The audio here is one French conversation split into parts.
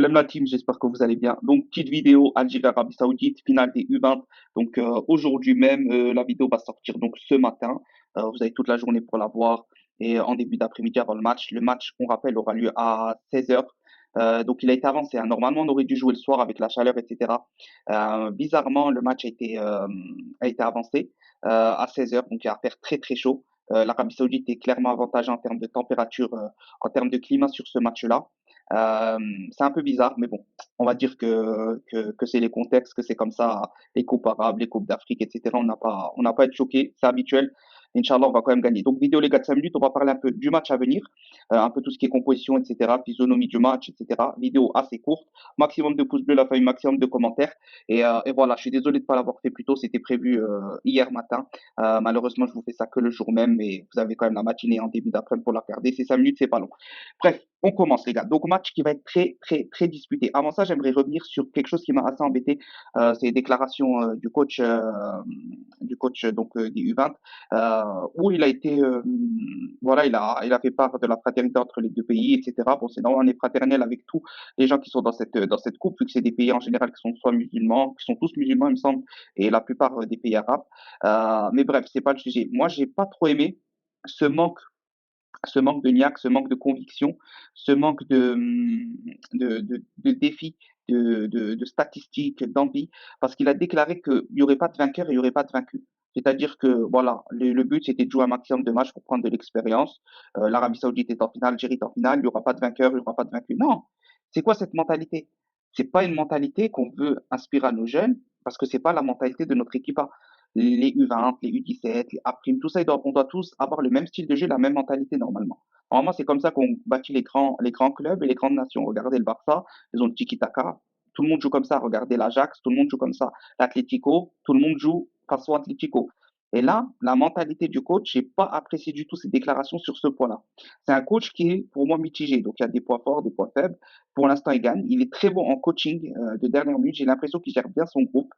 Salam la team, j'espère que vous allez bien. Donc, petite vidéo Algérie-Arabie Saoudite, finale des U20. Donc, aujourd'hui même, la vidéo va sortir donc ce matin. Vous avez toute la journée pour la voir. Et en début d'après-midi avant le match. Le match, on rappelle, aura lieu à 16h. Donc, il a été avancé, hein. Normalement, on aurait dû jouer le soir avec la chaleur, etc. Bizarrement, le match a été avancé à 16h. Donc, il va faire très, très chaud. L'Arabie Saoudite est clairement avantagée en termes de température, en termes de climat sur ce match-là. Euh, c'est un peu bizarre, mais bon, on va dire que c'est les contextes, que c'est comme ça, les coupes arabes, les coupes d'Afrique, etc. On n'a pas à être choqué, c'est habituel. Inch'Allah, on va quand même gagner. Donc, vidéo les gars de 5 minutes, on va parler un peu du match à venir, un peu tout ce qui est composition, etc., physionomie du match, etc. Vidéo assez courte, maximum de pouces bleus, la famille, maximum de commentaires. Et voilà, je suis désolé de ne pas l'avoir fait plus tôt, c'était prévu hier matin. Malheureusement, je vous fais ça que le jour même, mais vous avez quand même la matinée en début d'après-midi pour la regarder. C'est 5 minutes, c'est pas long. Bref, on commence les gars. Donc match qui va être très très très disputé. Avant ça, j'aimerais revenir sur quelque chose qui m'a assez embêté. C'est les déclarations du coach donc des U20 où il a été voilà il a fait part de la fraternité entre les deux pays, etc. Bon, c'est normal, on est fraternel avec tous les gens qui sont dans cette coupe, vu que c'est des pays en général qui sont soit musulmans, qui sont tous musulmans il me semble, et la plupart des pays arabes. Mais bref, c'est pas le sujet. Moi, j'ai pas trop aimé ce manque ce manque de niaque, ce manque de conviction, ce manque de défis, de statistiques, d'envie, parce qu'il a déclaré qu'il n'y aurait pas de vainqueur et il n'y aurait pas de vaincu. C'est-à-dire que voilà, le but c'était de jouer un maximum de matchs pour prendre de l'expérience. L'Arabie Saoudite est en finale, l'Algérie est en finale, il n'y aura pas de vainqueur, il n'y aura pas de vaincu. Non, c'est quoi cette mentalité? C'est pas une mentalité qu'on veut inspirer à nos jeunes, parce que c'est pas la mentalité de notre équipe A. Les U20, les U17, les A', tout ça, on doit tous avoir le même style de jeu, la même mentalité normalement. Normalement, c'est comme ça qu'on bâtit les grands clubs et les grandes nations. Regardez le Barça, ils ont le tiki-taka. Tout le monde joue comme ça. Regardez l'Ajax, tout le monde joue comme ça. L'Atlético, tout le monde joue façon Atlético. Et là, la mentalité du coach, j'ai pas apprécié du tout ses déclarations sur ce point-là. C'est un coach qui est pour moi mitigé. Donc il y a des points forts, des points faibles. Pour l'instant, il gagne. Il est très bon en coaching de dernière minute. J'ai l'impression qu'il gère bien son groupe.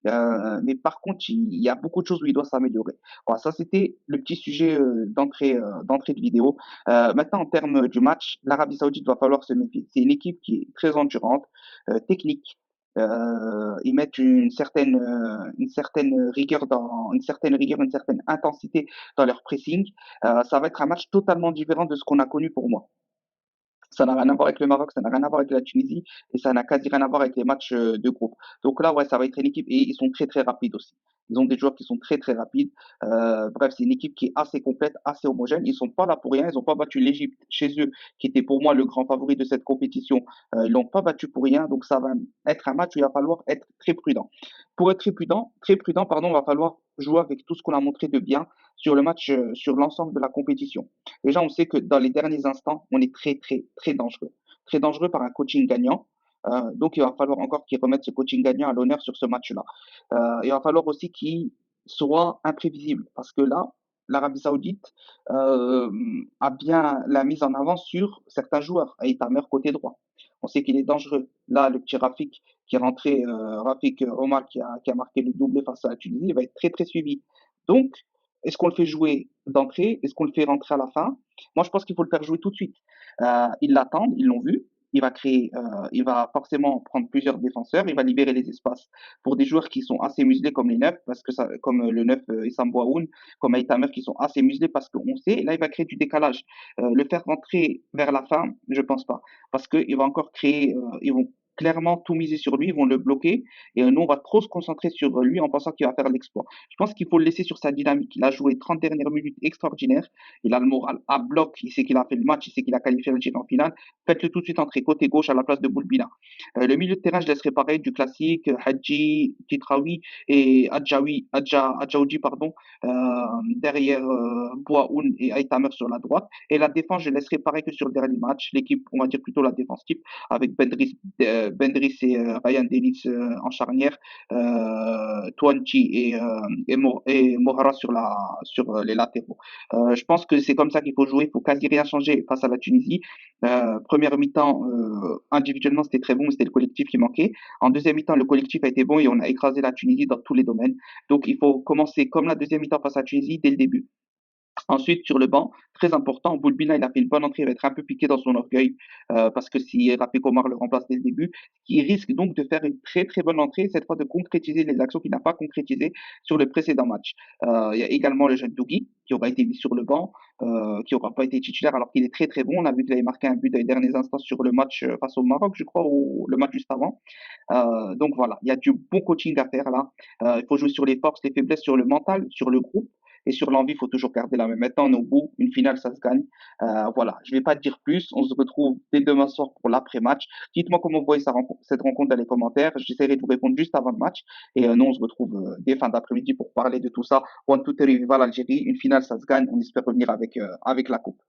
Mais par contre, il y a beaucoup de choses où il doit s'améliorer. Voilà, ça, c'était le petit sujet d'entrée de vidéo. Maintenant, en termes du match, l'Arabie Saoudite va falloir se méfier. C'est une équipe qui est très endurante, technique. Ils mettent une certaine intensité dans leur pressing. Ça va être un match totalement différent de ce qu'on a connu pour moi. Ça n'a rien à voir avec le Maroc, ça n'a rien à voir avec la Tunisie et ça n'a quasi rien à voir avec les matchs de groupe. Donc là, ouais, ça va être une équipe et ils sont très très rapides aussi. Ils ont des joueurs qui sont très très rapides. Bref, c'est une équipe qui est assez complète, assez homogène. Ils sont pas là pour rien. Ils n'ont pas battu l'Égypte chez eux, qui était pour moi le grand favori de cette compétition. Ils l'ont pas battu pour rien. Donc ça va être un match où il va falloir être très prudent. Pour être très prudent, pardon, il va falloir jouer avec tout ce qu'on a montré de bien sur le match, sur l'ensemble de la compétition. Déjà, on sait que dans les derniers instants, on est très, très, très dangereux. Très dangereux par un coaching gagnant. Donc, il va falloir encore qu'ils remettent ce coaching gagnant à l'honneur sur ce match-là. Il va falloir aussi qu'il soit imprévisible parce que là, l'Arabie Saoudite a bien la mise en avant sur certains joueurs. Et Tamer côté droit. On sait qu'il est dangereux. Là, le petit Rafik qui est rentré, Rafik Omar qui a marqué le doublé face à la Tunisie, il va être très très suivi. Donc, est-ce qu'on le fait jouer d'entrée? Est-ce qu'on le fait rentrer à la fin? Moi, je pense qu'il faut le faire jouer tout de suite. Ils l'attendent, ils l'ont vu. Il va forcément prendre plusieurs défenseurs. Il va libérer les espaces pour des joueurs qui sont assez muselés comme les neufs, parce que ça, comme le neuf Issam Bouaoun, comme Aïtamer, qui sont assez muselés parce qu'on sait. Là, il va créer du décalage. Le faire rentrer vers la fin, je pense pas, parce qu'il va encore créer. Ils vont clairement tout miser sur lui, ils vont le bloquer, et nous, on va trop se concentrer sur lui en pensant qu'il va faire l'exploit. Je pense qu'il faut le laisser sur sa dynamique. Il a joué 30 dernières minutes extraordinaires. Il a le moral à bloc. Il sait qu'il a fait le match. Il sait qu'il a qualifié le tir en finale. Faites-le tout de suite entrer côté gauche à la place de Boulbina. Le milieu de terrain, je laisserai pareil du classique. Hadji, Titraoui et Adjaoudi, pardon, euh, derrière Bouaoun et Aïtamer sur la droite. Et la défense, je laisserai pareil que sur le dernier match. L'équipe, on va dire plutôt la défense type, avec Bendris et Ryan Dennis en charnière, Twanti et Mohara sur les latéraux. Je pense que c'est comme ça qu'il faut jouer. Il faut quasi rien changer face à la Tunisie. Première mi-temps, individuellement, c'était très bon, mais c'était le collectif qui manquait. En deuxième mi-temps, le collectif a été bon et on a écrasé la Tunisie dans tous les domaines. Donc, il faut commencer comme la deuxième mi-temps face à la Tunisie dès le début. Ensuite, sur le banc, très important, Boulbina, il a fait une bonne entrée, il va être un peu piqué dans son orgueil, parce que si Rapé Komar le remplace dès le début, il risque donc de faire une très très bonne entrée, cette fois de concrétiser les actions qu'il n'a pas concrétisées sur le précédent match. Il y a également le jeune Dougui, qui aura été mis sur le banc, qui n'aura pas été titulaire alors qu'il est très très bon. On a vu qu'il avait marqué un but dans les derniers instants sur le match face au Maroc, je crois, ou le match juste avant. Donc voilà, il y a du bon coaching à faire là. Il faut jouer sur les forces, les faiblesses, sur le mental, sur le groupe. Et sur l'envie, il faut toujours garder la même. Maintenant, on est au bout. Une finale, ça se gagne. Voilà, je ne vais pas te dire plus. On se retrouve dès demain soir pour l'après-match. Dites-moi comment vous voyez cette rencontre dans les commentaires. J'essaierai de vous répondre juste avant le match. Et nous, on se retrouve dès fin d'après-midi pour parler de tout ça. One, two, three, viva l'Algérie. Une finale, ça se gagne. On espère revenir avec la coupe.